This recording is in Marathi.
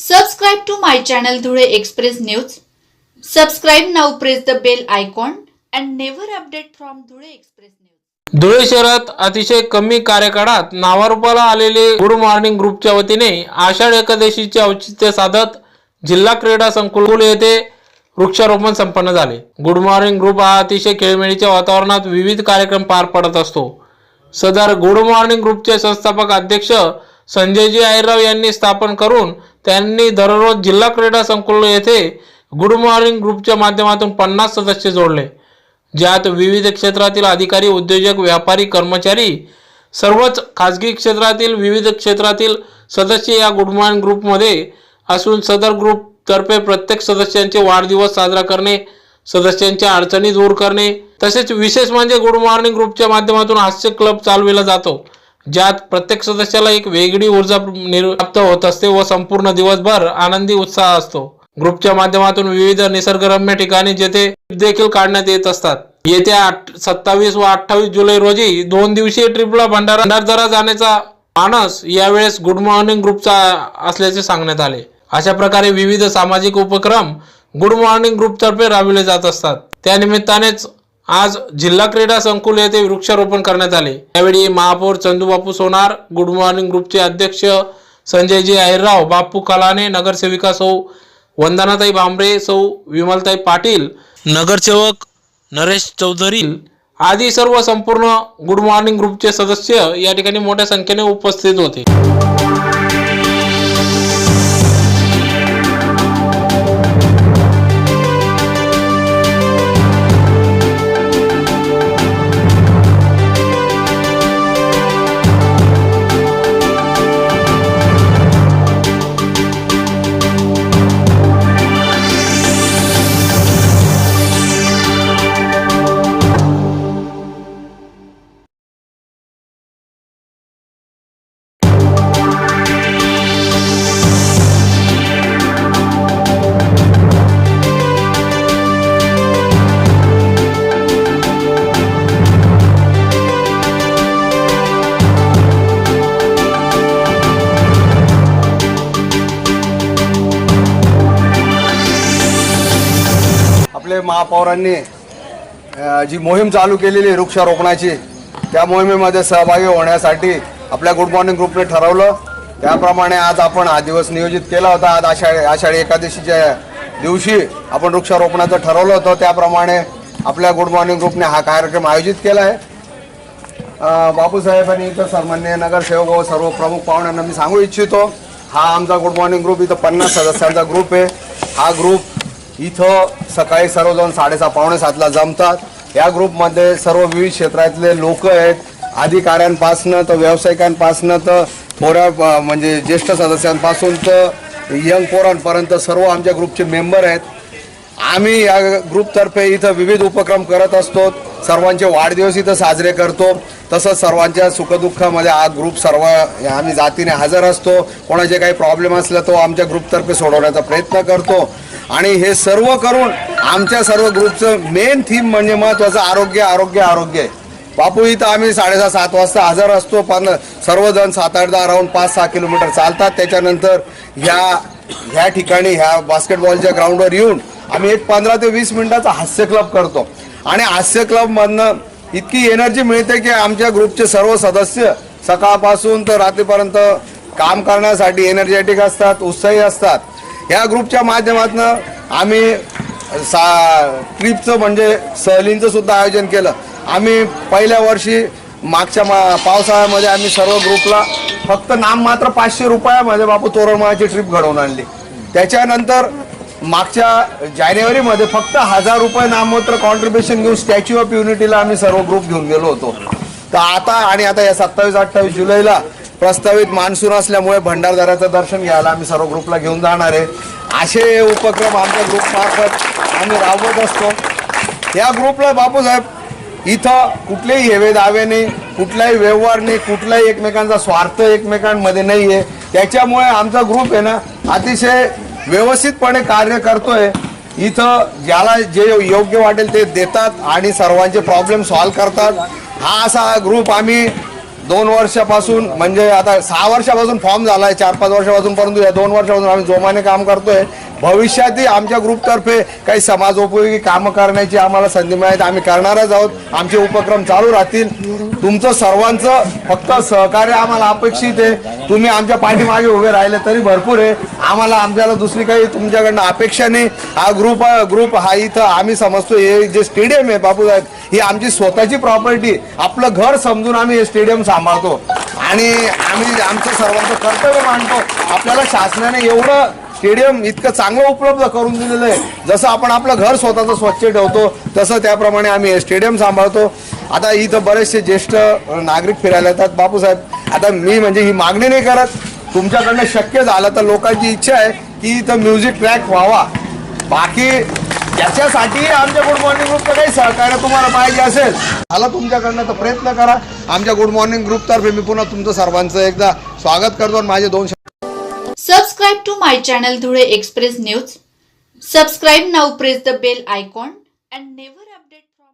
Subscribe to my channel Dhule Express News. Subscribe now, press the bell icon and never update from Dhule Express News. Dhule शहरात अतिशय कमी कार्यकाळात नावारूपाला आलेले गुड मॉर्निंग ग्रुपच्या वतीने आषाढ एकादशीचे औचित्य साधत जिल्हा क्रीडा संकुल येथे वृक्षारोपण संपन्न झाले। गुड मॉर्निंग ग्रुप हा अतिशय खेळमेळीच्या वातावरणात विविध कार्यक्रम पार पाडत असतो। सदर गुड मॉर्निंग ग्रुपचे संस्थापक अध्यक्ष संजयजी आहिरराव यांनी स्थापन करून त्यांनी दररोज जिल्हा क्रीडा संकुल येथे गुड मॉर्निंग ग्रुपच्या माध्यमातून 50 सदस्य जोडले, ज्यात विविध क्षेत्रातील अधिकारी, उद्योजक, व्यापारी, कर्मचारी, सर्वच खाजगी क्षेत्रातील विविध क्षेत्रातील सदस्य या गुड मॉर्निंग ग्रुपमध्ये असून सदर ग्रुप तर्फे प्रत्येक सदस्यांचे वाढदिवस साजरा करणे, सदस्यांच्या अडचणी दूर करणे, तसेच विशेष म्हणजे गुड मॉर्निंग ग्रुपच्या माध्यमातून हास्य क्लब चालविला जातो, ज्यात प्रत्येक सदस्याला एक वेगळी ऊर्जा प्राप्त होत असते व संपूर्ण दिवसभर आनंदी उत्साह असतो। ग्रुपच्या माध्यमातून विविध निसर्गरम्य ठिकाणी जेथे देखील काढण्यात येत असतात। येत्या 27 व 28 जुलै रोजी 2 दिवसीय ट्रिपला भंडारदरा जाण्याचा मानस यावेळेस गुड मॉर्निंग ग्रुपचा असल्याचे सांगण्यात आले। अशा प्रकारे विविध सामाजिक उपक्रम गुड मॉर्निंग ग्रुप तर्फे राबविले जात असतात। त्या निमित्तानेच आज जिल्हा क्रीडा संकुल येथे वृक्षारोपण करण्यात आले। यावेळी महापौर चंदूबापू सोनार, गुड मॉर्निंग ग्रुपचे अध्यक्ष संजयजी आहिरराव, बापू कलाने, नगरसेविका सौ वंदनाताई भांबरे, सौ विमलताई पाटील, नगरसेवक नरेश चौधरी आदी सर्व संपूर्ण गुड मॉर्निंग ग्रुपचे सदस्य या ठिकाणी मोठ्या संख्येने उपस्थित होते। आपले महापौरांनी जी मोहीम चालू केलेली वृक्षारोपणाची, त्या मोहिमेमध्ये सहभागी होण्यासाठी आपल्या गुड मॉर्निंग ग्रुपने ठरवलं। त्याप्रमाणे आज आपण हा दिवस नियोजित केला होता। आज आषाढी एकादशीच्या दिवशी आपण वृक्षारोपणाचं ठरवलं होतं, त्याप्रमाणे आपल्या गुड मॉर्निंग ग्रुपने हा कार्यक्रम आयोजित केला आहे। बापूसाहेबांनी इथं सन्माननीय नगरसेवक व सर्व प्रमुख पाहुण्यांना मी सांगू इच्छितो, हा आमचा गुड मॉर्निंग ग्रुप इथं 50 सदस्यांचा ग्रुप आहे। हा ग्रुप इथं सकाळी सर्वजण 6:30 पावणे 7ला जमतात। या ग्रुपमध्ये सर्व विविध क्षेत्रातले लोक आहेत, अधिकाऱ्यांपासनं तर व्यावसायिकांपासनं तर थोड्या म्हणजे ज्येष्ठ सदस्यांपासून तर यंग पोरांपर्यंत सर्व आमच्या ग्रुपचे मेंबर आहेत। आम्ही या ग्रुपतर्फे इथं विविध उपक्रम करत असतो, सर्वांचे वाढदिवस इथं साजरे करतो, तसंच सर्वांच्या सुखदुःखामध्ये हा ग्रुप सर्व आम्ही जातीने हजर असतो। कोणाचे काही प्रॉब्लेम असला तो आमच्या ग्रुपतर्फे सोडवण्याचा प्रयत्न करतो आणि हे सर्व करून आमच्या सर्व ग्रुपचं मेन थीम म्हणजे महत्त्वाचं आरोग्य आरोग्य आरोग्य आहे। बापू इथं आम्ही 6:30-7 वाजता हजर असतो, पण सर्वजण 7-8 राऊंड 5-6 किलोमीटर चालतात। त्याच्यानंतर ह्या ठिकाणी ह्या बास्केटबॉलच्या ग्राउंडवर येऊन आम्ही एक 15 ते 20 मिनिटाचा हास्य क्लब करतो आणि हास्य क्लबमधनं इतकी एनर्जी मिळते की आमच्या ग्रुपचे सर्व सदस्य सकाळपासून तर रात्रीपर्यंत काम करण्यासाठी एनर्जेटिक असतात, उत्साही असतात। या ग्रुपच्या माध्यमातून आम्ही ट्रिपचं म्हणजे सहलींचं सुद्धा आयोजन केलं। आम्ही पहिल्या वर्षी मागच्या पावसाळ्यामध्ये आम्ही सर्व ग्रुपला फक्त नाममात्र 500 रुपयामध्ये बापू तोरणमाळाची ट्रिप घडवून आणली। त्याच्यानंतर मागच्या जानेवारीमध्ये फक्त 1000 रुपये नाममात्र कॉन्ट्रीब्युशन घेऊन स्टॅच्यू ऑफ युनिटीला आम्ही सर्व ग्रुप घेऊन गेलो होतो। तर आता या 27-28 जुलैला प्रस्तावित मान्सून असल्यामुळे भंडारदऱ्याचं दर्शन घ्यायला आम्ही सर्व ग्रुपला घेऊन जाणार आहे। असे उपक्रम आमच्या ग्रुपमार्फत आम्ही राबवत असतो। या ग्रुपला बापूसाहेब इथं कुठलेही हेवे दावे नाही, कुठलाही व्यवहार नाही, कुठलाही एकमेकांचा स्वार्थ एकमेकांमध्ये नाही आहे। त्याच्यामुळे आमचा ग्रुप आहे ना अतिशय व्यवस्थितपणे कार्य करतोय। इथं ज्याला जे योग्य वाटेल ते देतात आणि सर्वांचे प्रॉब्लेम सॉल्व्ह करतात। हा असा ग्रुप आम्ही 2 वर्षापासून म्हणजे आता 6 वर्षापासून फॉर्म झालाय, 4-5 वर्षापासून, परंतु या 2 वर्षापासून आम्ही जोमाने काम करतोय. भविष्यातही आमच्या ग्रुपतर्फे काही समाजोपयोगी कामं करण्याची आम्हाला संधी मिळाली, आम्ही करणारच आहोत. आमचे उपक्रम चालू राहतील. तुमचं सर्वांचं फक्त सहकार्य आम्हाला अपेक्षित आहे. तुम्ही आमच्या पाठीमागे उभे राहिले तरी भरपूर आहे. आम्हाला दुसरी काही तुमच्याकडनं अपेक्षा नाही. हा ग्रुप हा इथं आम्ही समजतो हे जे स्टेडियम आहे बापूसाहेब, ही आमची स्वतःची प्रॉपर्टी, आपलं घर समजून आम्ही हे स्टेडियम सांभाळतो आणि आम्ही आमचं सर्वांचं कर्तव्य मानतो. आपल्याला शासनाने एवढं स्टेडियम इतकं चांगलं उपलब्ध करून दिलेलं आहे. जसं आपण आपलं घर स्वतःचं स्वच्छ ठेवतो तसं त्याप्रमाणे आम्ही हे स्टेडियम सांभाळतो. आता इथं बरेचसे ज्येष्ठ नागरिक फिरायला येतात बापूसाहेब. आता मी म्हणजे ही मागणी नाही करत, तुमच्याकडनं शक्य झालं तर लोकांची इच्छा आहे की इथं म्युझिक ट्रॅक व्हावा. बाकी त्याच्यासाठी आमच्या गुड मॉर्निंग ग्रुपचं काही सहकार्य तुम्हाला पाहिजे असेल झालं तुमच्याकडनं तर प्रयत्न करा. आमच्या गुड मॉर्निंग ग्रुपतर्फे मी पुन्हा तुमचं सर्वांचं एकदा स्वागत करतो आणि माझे 2 Subscribe to my channel Dhule Express News. Subscribe now, press the bell icon and never update from